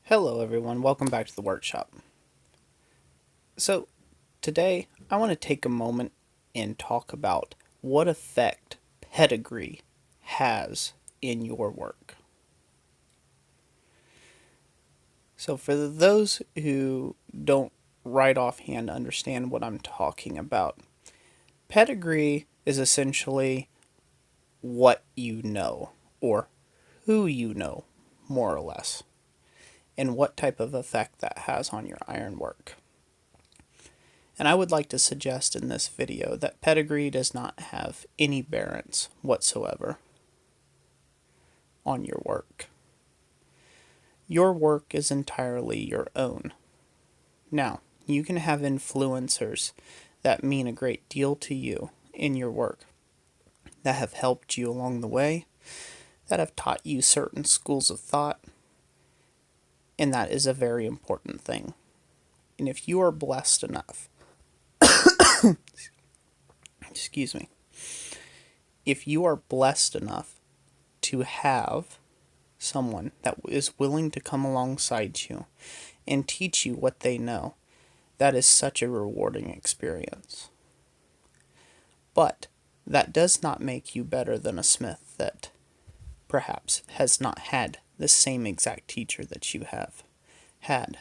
Hello everyone, welcome back to the workshop. So today I want to take a moment and talk about what effect pedigree has in your work. So for those who don't right offhand understand what I'm talking about, pedigree is essentially what you know or who you know, more or less, and what type of effect that has on your ironwork. And I would like to suggest in this video that pedigree does not have any bearance whatsoever on your work. Your work is entirely your own. Now, you can have influencers that mean a great deal to you in your work, that have helped you along the way, that have taught you certain schools of thought, and that is a very important thing. And if you are blessed enough, excuse me, if you are blessed enough to have someone that is willing to come alongside you and teach you what they know, that is such a rewarding experience. But that does not make you better than a smith that perhaps has not had the same exact teacher that you have had.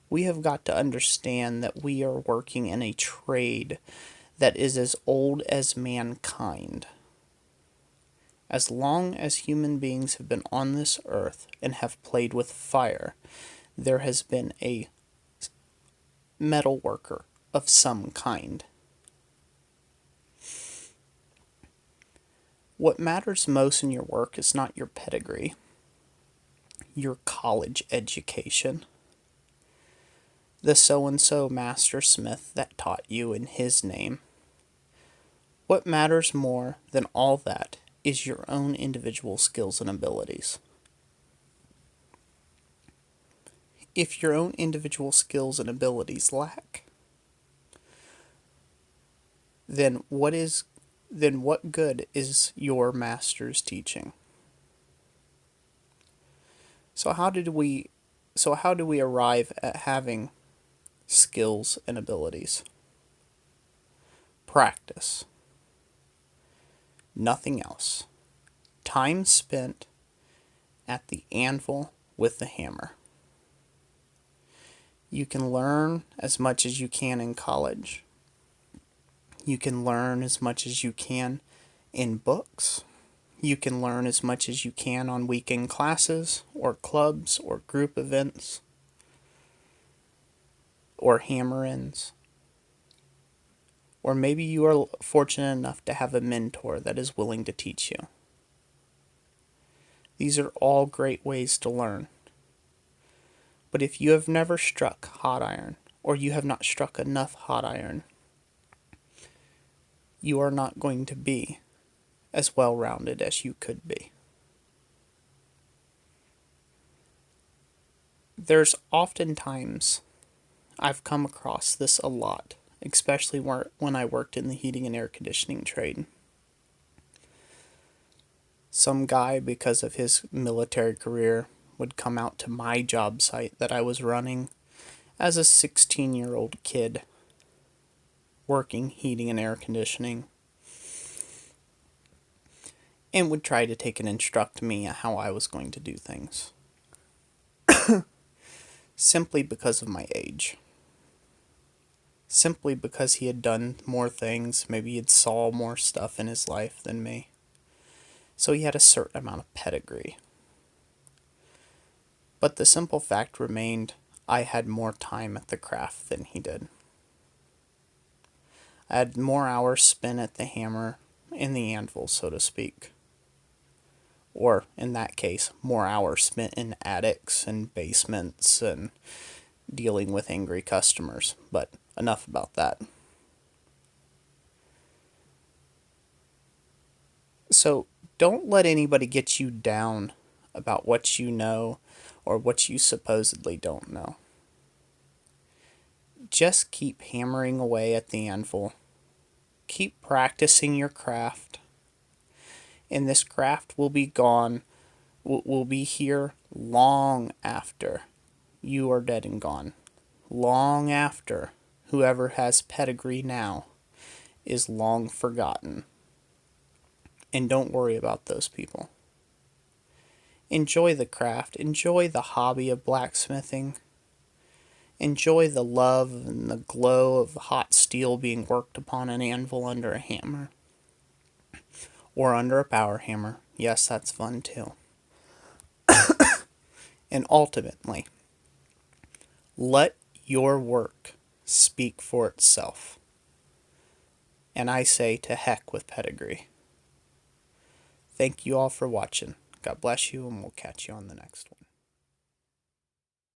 We have got to understand that we are working in a trade that is as old as mankind. As long as human beings have been on this earth and have played with fire, there has been a metal worker of some kind. What matters most in your work is not your pedigree, your college education, the so-and-so master smith that taught you in his name. What matters more than all that is your own individual skills and abilities. If your own individual skills and abilities lack, then what good is your master's teaching? So how do we arrive at having skills and abilities? Practice. Nothing else. Time spent at the anvil with the hammer. You can learn as much as you can in college. You can learn as much as you can in books. You can learn as much as you can on weekend classes or clubs or group events or hammer-ins. Or maybe you are fortunate enough to have a mentor that is willing to teach you. These are all great ways to learn. But if you have never struck hot iron, or you have not struck enough hot iron, you are not going to be as well-rounded as you could be. There's oftentimes, I've come across this a lot, especially when I worked in the heating and air conditioning trade. Some guy, because of his military career, would come out to my job site that I was running as a 16-year-old kid working heating and air conditioning, and would try to take and instruct me how I was going to do things. Simply because of my age. Simply because he had done more things, maybe he had saw more stuff in his life than me. So he had a certain amount of pedigree. But the simple fact remained, I had more time at the craft than he did. I had more hours spent at the hammer and the anvil, so to speak. Or, in that case, more hours spent in attics and basements and dealing with angry customers. But enough about that. So, don't let anybody get you down about what you know or what you supposedly don't know. Just keep hammering away at the anvil. Keep practicing your craft. And this craft will be gone will be here long after you are dead and gone. Long after whoever has pedigree now is long forgotten. And don't worry about those people. Enjoy the craft. Enjoy the hobby of blacksmithing. Enjoy the love and the glow of hot steel being worked upon an anvil under a hammer. Or under a power hammer. Yes, that's fun too. And ultimately, let your work speak for itself. And I say to heck with pedigree. Thank you all for watching. God bless you, and we'll catch you on the next one.